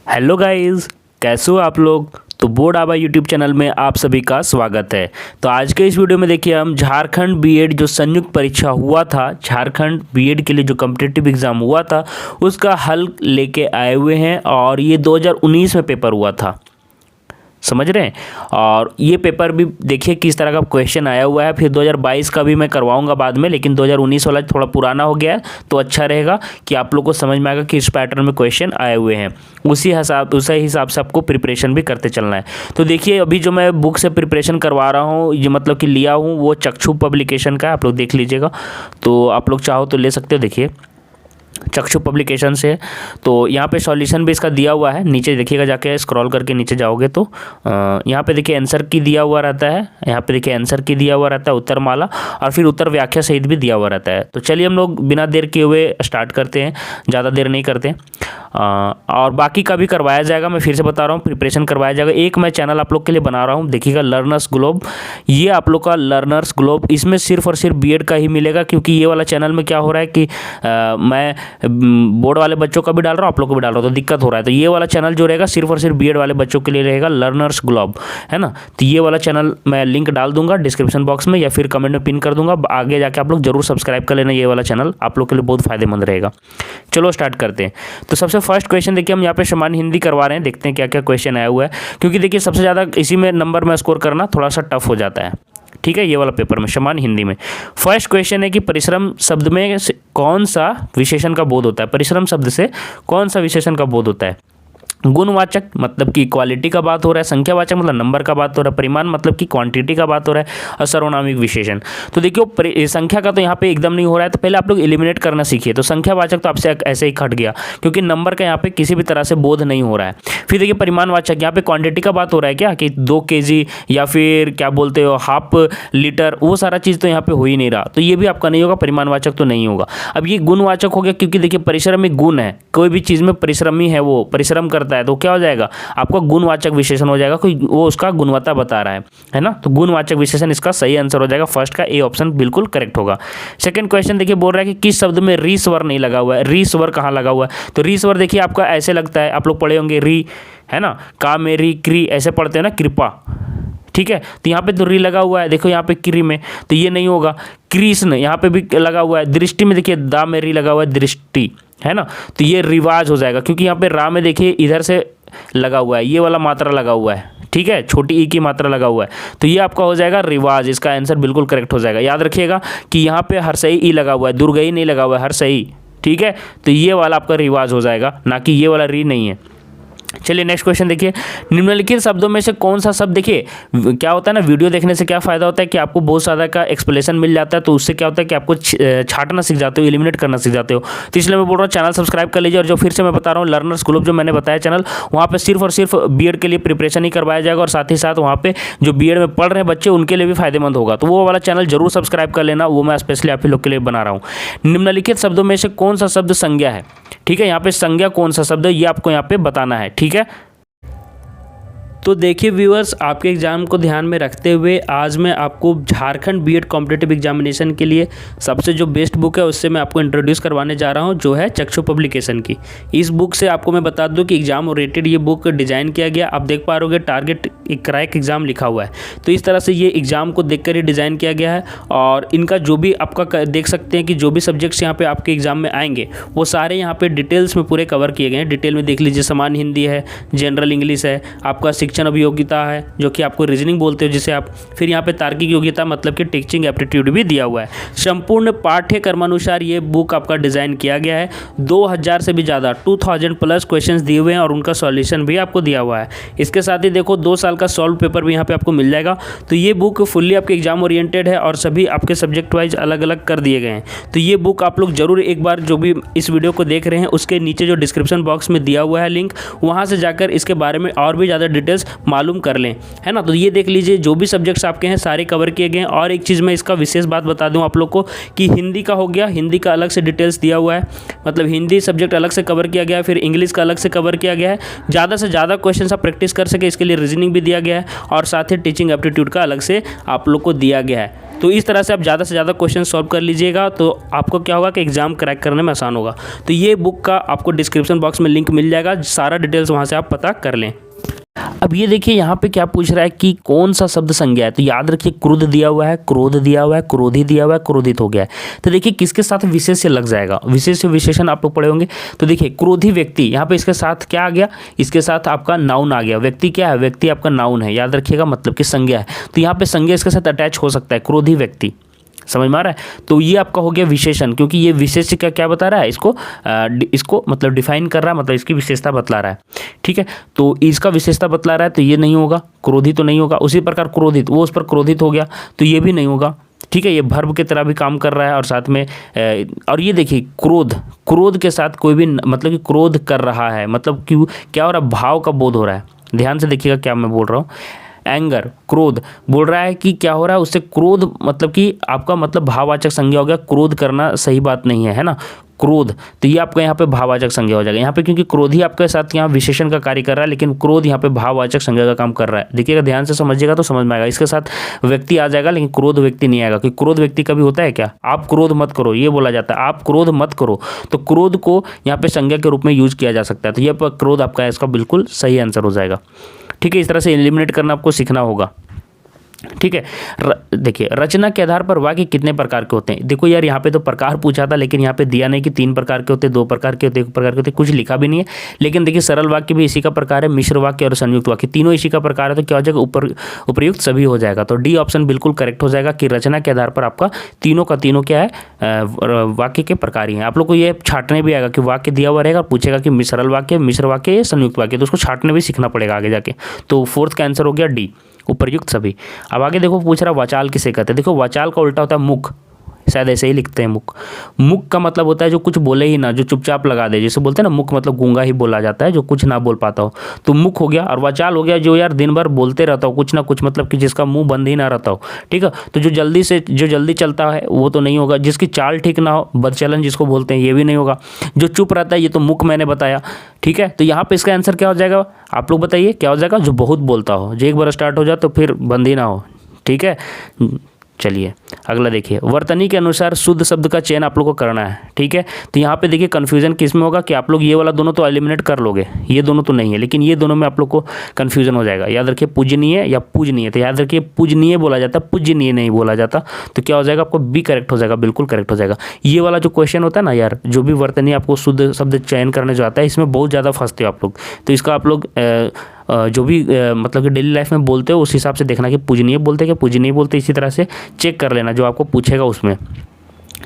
Hello guys, कैसे हो आप लोग। तो बोर्ड आबा यूट्यूब चैनल में आप सभी का स्वागत है। तो आज के इस वीडियो में देखिए हम झारखंड बीएड जो संयुक्त परीक्षा हुआ था, झारखंड बीएड के लिए जो कॉम्पिटिटिव एग्ज़ाम हुआ था उसका हल लेके आए हुए हैं और ये 2019 में पेपर हुआ था, समझ रहे हैं। और ये पेपर भी देखिए किस तरह का क्वेश्चन आया हुआ है। फिर 2022 का भी मैं करवाऊंगा बाद में, लेकिन 2019 वाला थोड़ा पुराना हो गया है तो अच्छा रहेगा कि आप लोग को समझ में आएगा कि इस पैटर्न में क्वेश्चन आए हुए हैं। उसी हिसाब से आपको प्रिपरेशन भी करते चलना है। तो देखिए अभी जो मैं बुक से प्रिपरेशन करवा रहा हूँ, ये मतलब कि लिया हूँ, वो चक्षु पब्लिकेशन का, आप लोग देख लीजिएगा। तो आप लोग चाहो तो ले सकते हो, देखिए चक्षु पब्लिकेशन से। तो यहाँ पे सॉल्यूशन भी इसका दिया हुआ है, नीचे देखिएगा, जाके स्क्रॉल करके नीचे जाओगे तो यहाँ पे देखिए आंसर की दिया हुआ रहता है। यहाँ पे देखिए आंसर की दिया हुआ रहता है, उत्तर माला, और फिर उत्तर व्याख्या सहित भी दिया हुआ रहता है। तो चलिए हम लोग बिना देर किए हुए स्टार्ट करते हैं, ज़्यादा देर नहीं करते। और बाकी का भी करवाया जाएगा, मैं फिर से बता रहा हूँ, प्रिपरेशन करवाया जाएगा। एक मैं चैनल आप लोग के लिए बना रहा हूँ, देखिएगा, लर्नर्स ग्लोब। ये आप लोग का लर्नर्स ग्लोब, इसमें सिर्फ और सिर्फ बीएड का ही मिलेगा, क्योंकि ये वाला चैनल में क्या हो रहा है कि मैं बोर्ड वाले बच्चों का भी डाल रहा हूँ, आप लोग को भी डाल रहा हूँ, तो दिक्कत हो रहा है। तो ये वाला चैनल जो रहेगा सिर्फ और सिर्फ बीएड वाले बच्चों के लिए रहेगा, लर्नर्स ग्लोब, है ना। तो ये वाला चैनल मैं लिंक डाल दूंगा डिस्क्रिप्शन बॉक्स में या फिर कमेंट में पिन कर दूंगा। आगे जाके आप लोग जरूर सब्सक्राइब कर लेना, ये वाला चैनल आप लोग के लिए बहुत फायदेमंद रहेगा। चलो स्टार्ट करते हैं। तो सबसे फर्स्ट क्वेश्चन देखिए, हम यहाँ पे सामान्य हिंदी करवा रहे हैं, देखते हैं क्या क्या क्वेश्चन आया हुआ है, क्योंकि देखिए सबसे ज़्यादा इसी में नंबर में स्कोर करना थोड़ा सा टफ हो जाता है। ठीक है, ये वाला पेपर में सामान्य हिंदी में फर्स्ट क्वेश्चन है कि परिश्रम शब्द में कौन सा विशेषण का बोध होता है। परिश्रम शब्द से कौन सा विशेषण का बोध होता है। गुणवाचक मतलब कि क्वालिटी का बात हो रहा है, संख्यावाचक मतलब नंबर का बात हो रहा है, परिमाण मतलब कि क्वांटिटी का बात हो रहा है, और सर्वनामिक विशेषण। तो देखिए संख्या का तो यहाँ पे एकदम नहीं हो रहा है, तो पहले आप लोग एलिमिनेट करना सीखिए। तो संख्यावाचक तो आपसे ऐसे ही खट गया, क्योंकि नंबर का यहाँ पे किसी भी तरह से बोध नहीं हो रहा है। फिर देखिए परिमाणवाचक, यहाँ पे क्वांटिटी का बात हो रहा है क्या, कि 2 kg या फिर क्या बोलते हो हाफ लीटर, वो सारा चीज़ तो यहाँ पे हो ही नहीं रहा, तो ये भी आपका नहीं होगा, परिमाणवाचक तो नहीं होगा। अब ये गुणवाचक हो गया, क्योंकि देखिए परिश्रम एक गुण है, कोई भी चीज़ में परिश्रमी है, वो परिश्रम करता है, तो क्या हो जाएगा आपका गुणवाचक विशेषण हो जाएगा, कोई वो उसका गुणवत्ता बता रहा है ना। तो गुणवाचक विशेषण इसका सही आंसर हो जाएगा, फर्स्ट का ए ऑप्शन बिल्कुल करेक्ट होगा। सेकंड क्वेश्चन देखिए, बोल रहा है कि किस शब्द में री स्वर नहीं लगा हुआ है। री स्वर कहाँ लगा हुआ है, तो री स्वर देखिए आपका ऐसे लगता है, आप लोग पढ़े होंगे री, है ना, का में री, क्री ऐसे पढ़ते हैं ना, कृपा, ठीक है। तो यहाँ पे तो री लगा हुआ है, देखो यहाँ पे क्री में, तो ये नहीं होगा। कृष्ण यहाँ पे भी लगा हुआ है। दृष्टि में देखिए दा में री लगा हुआ है, दृष्टि, है ना, तो ये रिवाज हो जाएगा, क्योंकि यहाँ पे रा में देखिए इधर से लगा हुआ है, ये वाला मात्रा लगा हुआ है, ठीक है, छोटी ई की मात्रा लगा हुआ है, तो ये आपका हो जाएगा रिवाज। इसका आंसर बिल्कुल करेक्ट हो जाएगा। याद रखिएगा कि यहाँ पे हर्षई ई लगा हुआ है, दुर्गई नहीं लगा हुआ है, हर्षई, ठीक है। तो ये वाला आपका रिवाज हो जाएगा, ना कि ये वाला री नहीं है। चलिए नेक्स्ट क्वेश्चन देखिए, निम्नलिखित शब्दों में से कौन सा शब्द, देखिए क्या होता है ना, वीडियो देखने से क्या फ़ायदा होता है कि आपको बहुत ज़्यादा का एक्सप्लेनेशन मिल जाता है, तो उससे क्या होता है कि आपको छांटना सीख जाते हो, एलिमिनेट करना सीख जाते हो। तो इसलिए मैं बोल रहा हूँ चैनल सब्सक्राइब कर लीजिए। और जो फिर से मैं बता रहा हूँ, लर्नर्स ग्लोब जो मैंने बताया चैनल, वहाँ पर सिर्फ और सिर्फ बीएड के लिए प्रिपरेशन ही करवाया जाएगा, और साथ ही साथ वहाँ पर जो बीएड में पढ़ रहे हैं बच्चे उनके लिए भी फायदेमंद होगा। तो वो वाला चैनल जरूर सब्सक्राइब कर लेना, वो मैं स्पेशली आप ही लोग के लिए बना रहा हूँ। निम्नलिखित शब्दों में से कौन सा शब्द संज्ञा है, ठीक है, यहाँ पे संज्ञा कौन सा शब्द है ये आपको यहाँ पे बताना है, ठीक है। तो देखिए व्यूअर्स, आपके एग्ज़ाम को ध्यान में रखते हुए आज मैं आपको झारखंड बीएड कॉम्पिटिटिव एग्जामिनेशन के लिए सबसे जो बेस्ट बुक है उससे मैं आपको इंट्रोड्यूस करवाने जा रहा हूं, जो है चक्षु पब्लिकेशन की। इस बुक से आपको मैं बता दूं कि एग्ज़ाम ओरिएंटेड ये बुक डिज़ाइन किया गया। आप देख पा रहे होगे टारगेट क्रैक एग्ज़ाम लिखा हुआ है, तो इस तरह से ये एग्ज़ाम को देख कर ही डिज़ाइन किया गया है। और इनका जो भी आपका देख सकते हैं कि जो भी सब्जेक्ट्स यहाँ पर आपके एग्ज़ाम में आएंगे वो सारे यहाँ पर डिटेल्स में पूरे कवर किए गए हैं। डिटेल में देख लीजिए, सामान्य हिंदी है, जनरल इंग्लिश है, आपका शिक्षण अभियोगिता है जो कि आपको रीजनिंग बोलते हो जिसे आप, फिर यहाँ पे तार्किक योग्यता मतलब कि टीचिंग एप्टीट्यूड भी दिया हुआ है। संपूर्ण पाठ्यक्रमानुसार ये बुक आपका डिज़ाइन किया गया है। 2000 से भी ज़्यादा 2000 प्लस क्वेश्चंस दिए हुए हैं और उनका सॉल्यूशन भी आपको दिया हुआ है। इसके साथ ही देखो 2 साल का सॉल्व पेपर भी यहाँ पे आपको मिल जाएगा। तो ये बुक फुल्ली आपके एग्जाम ओरिएंटेड है और सभी आपके सब्जेक्ट वाइज अलग अलग कर दिए गए हैं। तो ये बुक आप लोग जरूर एक बार, जो भी इस वीडियो को देख रहे हैं उसके नीचे जो डिस्क्रिप्शन बॉक्स में दिया हुआ है लिंक, वहाँ से जाकर इसके बारे में और भी ज़्यादा डिटेल्स मालूम कर लें, है ना। तो ये देख लीजिए जो भी सब्जेक्ट्स आपके हैं सारे कवर किए गए हैं। और एक चीज़ मैं इसका विशेष बात बता दूं आप लोग को कि हिंदी का हो गया, हिंदी का अलग से डिटेल्स दिया हुआ है, मतलब हिंदी सब्जेक्ट अलग से कवर किया गया है, फिर इंग्लिश का अलग से कवर किया गया है। ज़्यादा से ज़्यादा क्वेश्चन आप प्रैक्टिस कर सके इसके लिए रीजनिंग भी दिया गया है, और साथ ही टीचिंग एप्टीट्यूड का अलग से आप लोग को दिया गया है। तो इस तरह से आप ज़्यादा से ज़्यादा क्वेश्चन सॉल्व कर लीजिएगा, तो आपको क्या होगा कि एग्जाम क्रैक करने में आसान होगा। तो ये बुक का आपको डिस्क्रिप्शन बॉक्स में लिंक मिल जाएगा, सारा डिटेल्स वहाँ से आप पता कर लें। अब ये देखिए यहाँ पे क्या पूछ रहा है कि कौन सा शब्द संज्ञा है। तो याद रखिए क्रुद्ध दिया हुआ है, क्रोध दिया हुआ है, क्रोधी दिया हुआ है, क्रोधित हो गया है। तो देखिए किसके साथ विशेष्य लग जाएगा, विशेष्य विशेषण आप लोग पढ़े होंगे। तो देखिए क्रोधी व्यक्ति, यहाँ पे इसके साथ क्या आ गया, इसके साथ आपका नाउन आ गया। व्यक्ति क्या है, व्यक्ति आपका नाउन है, याद रखिएगा, मतलब कि संज्ञा है। तो यहाँ पे संज्ञा इसके साथ अटैच हो सकता है, क्रोधी व्यक्ति, समझ में आ रहा है। तो ये आपका हो गया विशेषण, क्योंकि ये विशेष्य का क्या बता रहा है, इसको मतलब डिफाइन कर रहा है, मतलब इसकी विशेषता बतला रहा है, ठीक है। तो इसका विशेषता बतला रहा है, तो ये नहीं होगा, क्रोधित तो नहीं होगा। उसी प्रकार क्रोधित, वो उस पर क्रोधित हो गया, तो ये भी नहीं होगा, ठीक है। ये वर्ब की तरह भी काम कर रहा है, और साथ में और ये देखिए क्रोध, क्रोध के साथ कोई भी मतलब कि क्रोध कर रहा है, मतलब कि क्या हो रहा है, भाव का बोध हो रहा है। ध्यान से देखिएगा क्या मैं बोल रहा हूँ। एंगर, क्रोध बोल रहा है कि क्या हो रहा है, उससे क्रोध मतलब कि आपका मतलब भाववाचक संज्ञा हो गया। क्रोध करना सही बात नहीं है, है ना, क्रोध। तो ये आपका यहाँ पे भाववाचक संज्ञा हो जाएगा यहाँ पे, क्योंकि क्रोधी आपके साथ यहाँ विशेषण का कार्य कर रहा है, लेकिन क्रोध यहाँ पे भाववाचक संज्ञा का काम कर रहा है। देखिएगा ध्यान से समझिएगा तो समझ में आएगा। इसके साथ व्यक्ति आ जाएगा, लेकिन क्रोध व्यक्ति नहीं आएगा, क्योंकि क्रोध व्यक्ति कभी होता है क्या, आप क्रोध मत करो, ये बोला जाता है, आप क्रोध मत करो। तो क्रोध को यहाँ पे संज्ञा के रूप में यूज किया जा सकता है। तो ये क्रोध आपका इसका बिल्कुल सही आंसर हो जाएगा, ठीक है। इस तरह से एलिमिनेट करना आपको सीखना होगा, ठीक है। देखिए रचना के आधार पर वाक्य कितने प्रकार के होते हैं। देखो यार यहाँ पे तो प्रकार पूछा था, लेकिन यहाँ पे दिया नहीं कि 3 प्रकार के होते हैं, 2 प्रकार के होते हैं, 1 प्रकार के होते हैं, कुछ लिखा भी नहीं है। लेकिन देखिए सरल वाक्य भी इसी का प्रकार है, मिश्र वाक्य और संयुक्त वाक्य तीनों इसी का प्रकार है। तो क्या हो जाएगा, उपयुक्त सभी हो जाएगा। तो डी ऑप्शन बिल्कुल करेक्ट हो जाएगा कि रचना के आधार पर आपका तीनों का तीनों क्या है, वाक्य के प्रकार ही हैं। आप लोग को ये छाटने भी आएगा कि वाक्य दिया हुआ रहेगा, पूछेगा कि सरल वाक्य, मिश्र वाक्य या संयुक्त वाक्य, तो उसको छाटने भी सीखना पड़ेगा आगे जाके। तो 4th का आंसर हो गया डी, उपर्युक्त सभी। अब आगे देखो पूछ रहा वाचाल किसे कहते हैं। देखो वाचाल का उल्टा होता है मुख, शायद ऐसे ही लिखते हैं मुख। मुख का मतलब होता है जो कुछ बोले ही ना, जो चुपचाप लगा दे, जैसे बोलते हैं ना मुख मतलब गूंगा ही बोला जाता है, जो कुछ ना बोल पाता हो। तो मुख हो गया, और वाचाल हो गया जो यार दिन भर बोलते रहता हो कुछ ना कुछ, मतलब कि जिसका मुंह बंद ही ना रहता हो, ठीक है। तो जो जल्दी चलता है वो तो नहीं होगा। जिसकी चाल ठीक ना हो, बदचलन जिसको बोलते हैं, ये भी नहीं होगा। जो चुप रहता है, ये तो मुख मैंने बताया, ठीक है। तो यहाँ पे इसका आंसर क्या हो जाएगा, आप लोग बताइए क्या हो जाएगा। जो बहुत बोलता हो, जो एक बार स्टार्ट हो जाए तो फिर बंद ही ना हो, ठीक है। चलिए अगला देखिए, वर्तनी के अनुसार शुद्ध शब्द का चयन आप लोग को करना है, ठीक है। तो यहाँ पे देखिए कन्फ्यूजन किस में होगा कि आप लोग ये वाला दोनों तो एलिमिनेट कर लोगे, ये दोनों तो नहीं है, लेकिन ये दोनों में आप लोग को कन्फ्यूजन हो जाएगा। याद रखिए पूजनीय या पूजनीय, तो याद रखिए पूजनीय बोला जाता है, पूजनीय नहीं बोला जाता। तो क्या हो जाएगा, आपको बी करेक्ट हो जाएगा, बिल्कुल करेक्ट हो जाएगा। ये वाला जो क्वेश्चन होता है ना यार, जो भी वर्तनी आपको शुद्ध शब्द चयन करने जो आता है, इसमें बहुत ज़्यादा फंसते हो आप लोग। तो इसका आप लोग जो भी मतलब कि डेली लाइफ में बोलते हो उस हिसाब से देखना कि पूजनीय बोलते हैं कि पूजनीय बोलते, इसी तरह से चेक कर लेना जो आपको पूछेगा उसमें।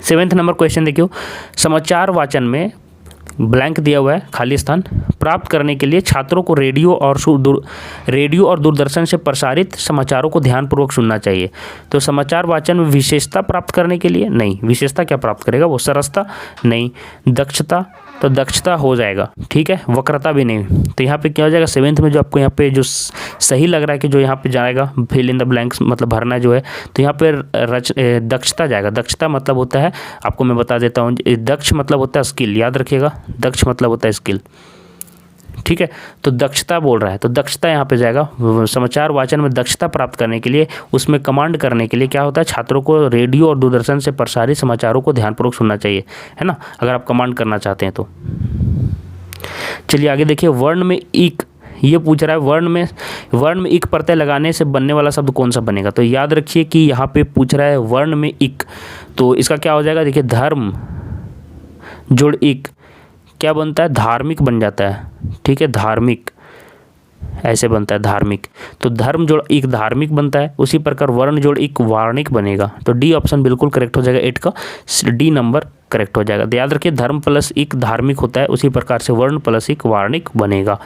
7th नंबर क्वेश्चन देखियो, समाचार वाचन में ब्लैंक दिया हुआ है, खाली स्थान प्राप्त करने के लिए छात्रों को रेडियो और दूरदर्शन से प्रसारित समाचारों को ध्यानपूर्वक सुनना चाहिए। तो समाचार वाचन में विशेषता प्राप्त करने के लिए नहीं, विशेषता क्या प्राप्त करेगा वो, सरसता नहीं, दक्षता, तो दक्षता हो जाएगा, ठीक है, वक्रता भी नहीं। तो यहाँ पे क्या हो जाएगा 7th में जो आपको यहाँ पे जो सही लग रहा है कि जो यहाँ पे जाएगा फिल इन द ब्लैंक्स मतलब भरना जो है, तो यहाँ पे दक्षता जाएगा। दक्षता मतलब होता है, आपको मैं बता देता हूँ, दक्ष मतलब होता है स्किल, याद रखिएगा, दक्ष मतलब होता है स्किल, ठीक है। तो दक्षता बोल रहा है, तो दक्षता यहाँ पे जाएगा। समाचार वाचन में दक्षता प्राप्त करने के लिए, उसमें कमांड करने के लिए क्या होता है, छात्रों को रेडियो और दूरदर्शन से प्रसारित समाचारों को ध्यानपूर्वक सुनना चाहिए, है ना, अगर आप कमांड करना चाहते हैं तो। चलिए आगे देखिए, वर्ण में इक, ये पूछ रहा है वर्ण में इक प्रत्यय लगाने से बनने वाला शब्द कौन सा बनेगा। तो याद रखिए कि यहाँ पे पूछ रहा है वर्ण में इक, तो इसका क्या हो जाएगा, देखिए धर्म जोड़ इक क्या बनता है, धार्मिक बन जाता है, ठीक है, धार्मिक ऐसे बनता है धार्मिक। तो धर्म जोड़ एक धार्मिक बनता है, उसी प्रकार वर्ण जोड़ एक वार्णिक बनेगा। तो डी ऑप्शन बिल्कुल करेक्ट हो जाएगा, 8 का डी नंबर करेक्ट हो जाएगा। याद रखिए धर्म प्लस एक धार्मिक होता है, उसी प्रकार से वर्ण प्लस एक वार्णिक बनेगा।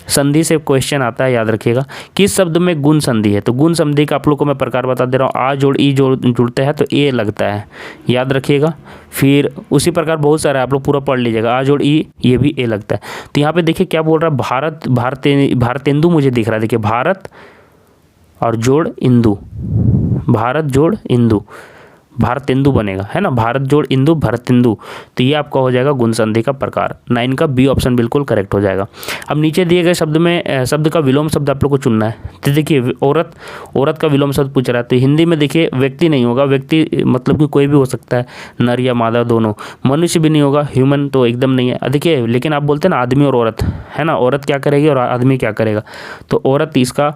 संधि से क्वेश्चन आता है, याद रखिएगा किस शब्द में गुण संधि है। तो गुण संधि का आप लोग को मैं प्रकार बता दे रहा हूँ, आ जोड़ ई जोड़ जुड़ते हैं तो ए लगता है, याद रखिएगा। फिर उसी प्रकार बहुत सारा आप लोग पूरा पढ़ लीजिएगा, आ जोड़ ई ये भी ए लगता है। तो यहाँ पे देखिए क्या बोल रहा है, भारतेंदु मुझे दिख रहा है, देखिए भारत और जोड़ इंदु, भारत जोड़ इंदु, भारतेंदु बनेगा, है ना, भारत जोड़ इंदु भारतेंदु। तो ये आपका हो जाएगा गुण संधि का प्रकार। 9 का बी ऑप्शन बिल्कुल करेक्ट हो जाएगा। अब नीचे दिए गए शब्द में शब्द का विलोम शब्द आप लोग को चुनना है। तो देखिए औरत, औरत का विलोम शब्द पूछ रहा है, तो हिंदी में देखिए व्यक्ति नहीं होगा, व्यक्ति मतलब कि कोई भी हो सकता है, नर या मादा दोनों। मनुष्य भी नहीं होगा, ह्यूमन तो एकदम नहीं है। देखिए लेकिन आप बोलते हैं ना आदमी और औरत, है ना, औरत क्या करेगी और आदमी क्या करेगा, तो औरत इसका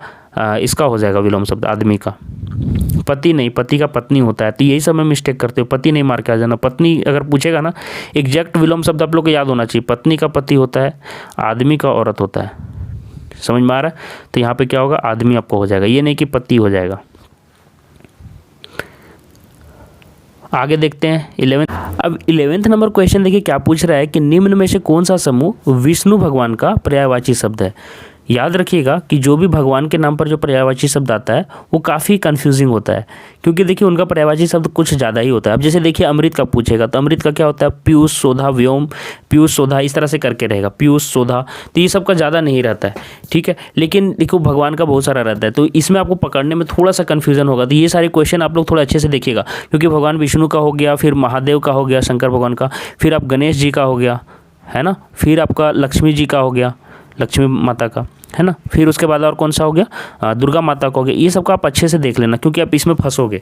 हो जाएगा विलोम शब्द आदमी का। पति नहीं, पति का पत्नी होता है, तो यही सब में मिस्टेक करते हो, पति नहीं मार के आ जाना। पत्नी अगर पूछेगा ना, एग्जैक्ट विलोम शब्द आप लोग को याद होना चाहिए। पत्नी का पति होता है, आदमी का औरत होता है, समझ में आ रहा है। तो यहाँ पे क्या होगा, आदमी आपको हो जाएगा, ये नहीं कि पति हो जाएगा। आगे देखते हैं 11। अब 11th नंबर क्वेश्चन देखिए क्या पूछ रहा है कि निम्न में से कौन सा समूह विष्णु भगवान का पर्यायवाची शब्द है। याद रखिएगा कि जो भी भगवान के नाम पर जो पर्यायवाची शब्द आता है वो काफ़ी कंफ्यूजिंग होता है, क्योंकि देखिए उनका पर्यायवाची शब्द कुछ ज़्यादा ही होता है। अब जैसे देखिए अमृत का पूछेगा तो अमृत का क्या होता है, पीयूष सोधा व्योम, पीयूष सोधा इस तरह से करके रहेगा, पीयूष सोधा, तो ये सब का ज़्यादा नहीं रहता है, ठीक है। लेकिन देखो भगवान का बहुत सारा रहता है, तो इसमें आपको पकड़ने में थोड़ा सा कन्फ्यूजन होगा। तो ये सारे क्वेश्चन आप लोग थोड़ा अच्छे से देखिएगा, क्योंकि भगवान विष्णु का हो गया, फिर महादेव का हो गया शंकर भगवान का, फिर आप गणेश जी का हो गया, है ना, फिर आपका लक्ष्मी जी का हो गया, लक्ष्मी माता का, है ना, फिर उसके बाद और कौन सा हो गया, दुर्गा माता का हो गया। ये सब का आप अच्छे से देख लेना, क्योंकि आप इसमें फंसोगे,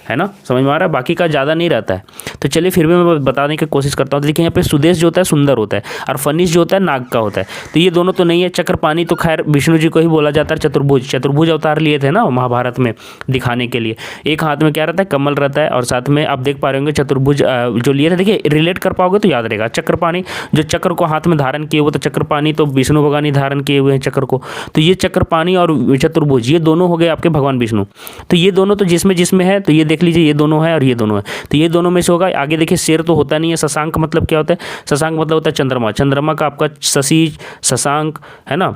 है ना, समझ में आ रहा है। बाकी का ज़्यादा नहीं रहता है। तो चलिए फिर भी मैं बताने की कोशिश करता हूँ। देखिए यहाँ पे सुदेश जो होता है सुंदर होता है, और फनीश जो होता है नाग का होता है। तो ये दोनों तो नहीं है। चक्रपाणी तो खैर विष्णु जी को ही बोला जाता है। चतुर्भुज अवतार लिए थे ना महाभारत में दिखाने के लिए। एक हाथ में क्या रहता है, कमल रहता है, और साथ में आप देख पा रहे होंगे चतुर्भुज जो लिए थे। देखिए रिलेट कर पाओगे तो याद रहेगा। चक्रपाणी जो चक्र को हाथ में धारण किए हुए, तो चक्रपाणी तो विष्णु भगवान ही धारण किए हुए हैं चक्र को। तो ये चक्रपाणी और चतुर्भुज ये दोनों हो गए आपके भगवान विष्णु। तो ये दोनों तो जिसमें है, तो ये देख लीजिए ये दोनों है और ये दोनों है, तो ये दोनों में से होगा। आगे देखिए शेर तो होता नहीं है। शशांक मतलब क्या होता है, शशांक मतलब होता है चंद्रमा। चंद्रमा का आपका शशि, शशांक, है ना,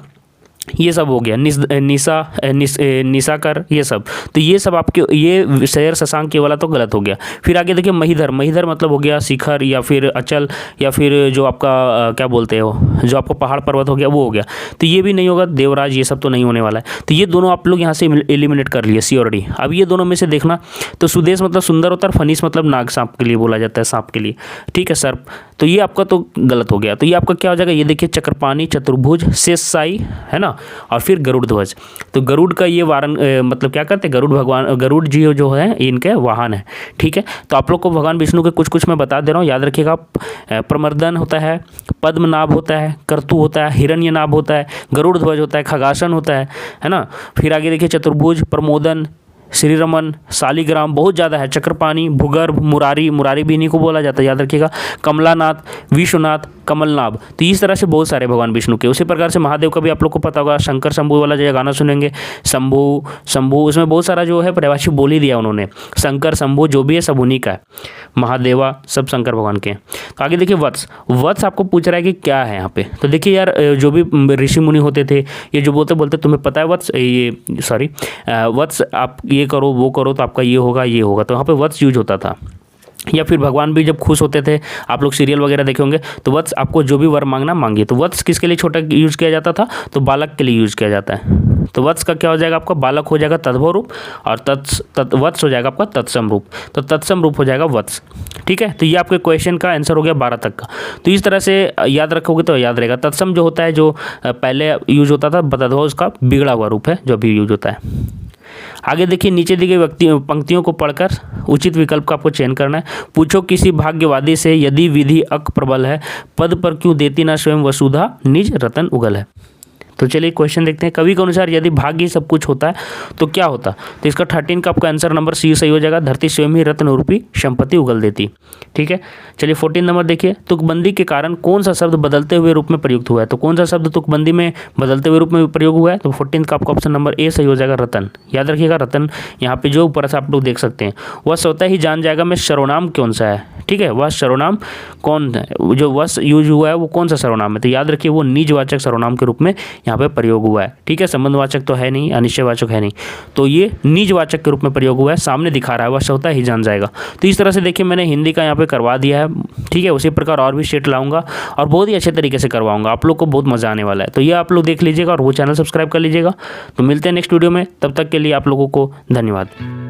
ये सब हो गया। निशाकर ये सब, तो ये सब आपके ये शेर शशांक ये वाला तो गलत हो गया। फिर आगे देखिए महिधर, महिधर मतलब हो गया शिखर या फिर अचल, या फिर जो आपका क्या बोलते हो, जो आपको पहाड़ पर्वत हो गया वो हो गया। तो ये भी नहीं होगा। देवराज ये सब तो नहीं होने वाला है। तो ये दोनों आप लोग यहाँ से एलिमिनेट कर लिए सियोरिटी। अब ये दोनों में से देखना, तो सुदेश मतलब सुंदर होता है, फनीस मतलब नाग सांप के लिए बोला जाता है, सांप के लिए, ठीक है सर्प। तो ये आपका तो गलत हो गया। तो ये आपका क्या हो जाएगा, ये देखिए चक्रपाणी, चतुर्भुज, शेषशायी, है ना, और फिर गरुड़ ध्वज। तो गरुड़ का ये वारन मतलब क्या करते हैं, गरुड़ भगवान, गरुड़ जी जो है इनके वाहन है, ठीक है। तो आप लोग को भगवान विष्णु के कुछ मैं बता दे रहा हूँ, याद रखिएगा। प्रमर्दन होता है, पद्मनाभ होता है, कर्तु होता है, हिरण्यनाभ होता है, गरुड़ ध्वज होता है, खगासन होता है ना। फिर आगे देखिए चतुर्भुज, प्रमोदन, श्रीरमन, शालिग्राम बहुत ज़्यादा है, चक्रपाणी, भूगर्भ, मुरारी, मुरारी भी इन्हीं को बोला जाता है, याद रखिएगा। कमलानाथ, विश्वनाथ, कमलनाभ, तो इस तरह से बहुत सारे भगवान विष्णु के। उसी प्रकार से महादेव का भी आप लोग को पता होगा, शंकर शंभू वाला जो गाना सुनेंगे, शंभू शंभू, उसमें बहुत सारा जो है पर्यायवाची बोल ही दिया उन्होंने। शंकर शंभू जो भी है सब उन्हीं का है। महादेवा सब शंकर भगवान के। तो आगे देखिए वत्स, वत्स आपको पूछ रहा है कि क्या है यहाँ पे। तो देखिए यार जो भी ऋषि मुनि होते थे ये जो बोलते तुम्हें पता है वत्स, ये सॉरी वत्स आप ये करो वो करो तो आपका ये होगा ये होगा, तो यहाँ पे वत्स यूज होता था। या फिर भगवान भी जब खुश होते थे, आप लोग सीरियल वगैरह देखे होंगे, तो वत्स आपको जो भी वर मांगना मांगिए। तो वत्स किसके लिए छोटा यूज किया जाता था, तो बालक के लिए यूज किया जाता है। तो वत्स का क्या हो जाएगा, आपका बालक हो जाएगा तद्भव रूप, और वत्स हो जाएगा आपका तत्सम रूप। तो तत्सम रूप हो जाएगा वत्स, ठीक है। तो ये आपके क्वेश्चन का आंसर हो गया 12 तक का। तो इस तरह से याद रखोगे तो याद रहेगा। तत्सम जो होता है जो पहले यूज होता था, तद्भव उसका बिगड़ा हुआ रूप है जो अभी यूज होता है। आगे देखिए नीचे दी गई पंक्तियों को पढ़कर उचित विकल्प का आपको चयन करना है। पूछो किसी भाग्यवादी से, यदि विधि अक प्रबल है, पद पर क्यों देती ना स्वयं वसुधा, निज रतन उगल है। तो चलिए क्वेश्चन देखते हैं। कवि के अनुसार यदि भाग्य सब कुछ होता है तो क्या होता। तो इसका 13 का आपका आंसर नंबर सी सही हो जाएगा। धरती स्वयं ही रत्न रूपी संपत्ति उगल देती, ठीक है। चलिए 14 नंबर देखिए। तुकबंदी के कारण कौन सा शब्द बदलते हुए रूप में प्रयुक्त हुआ है। तो कौन सा शब्द तुकबंदी में बदलते हुए रूप में प्रयोग हुआ है, तो 14 का आपका ऑप्शन नंबर ए सही हो जाएगा, रतन। याद रखिएगा रतन यहाँ पे जो ऊपर से आप लोग देख सकते हैं, वह स्वतः ही जान जाएगा मैं सर्वनाम कौन सा है, ठीक है। वह सर्वनाम कौन है, जो वह यूज हुआ है वो कौन सा सर्वनाम है। तो याद रखिए वो निजवाचक सर्वनाम के रूप में यहाँ पे प्रयोग हुआ है, ठीक है। संबंधवाचक तो है नहीं, अनिश्चयवाचक है नहीं, तो ये निजवाचक के रूप में प्रयोग हुआ है। सामने दिखा रहा है, वह स्वतः ही जान जाएगा। तो इस तरह से देखिए मैंने हिंदी का यहाँ पे करवा दिया है, ठीक है। उसी प्रकार और भी सेट लाऊंगा और बहुत ही अच्छे तरीके से करवाऊंगा, आप लोग को बहुत मजा आने वाला है। तो ये आप लोग देख लीजिएगा और वो चैनल सब्सक्राइब कर लीजिएगा। तो मिलते हैं नेक्स्ट वीडियो में, तब तक के लिए आप लोगों को धन्यवाद।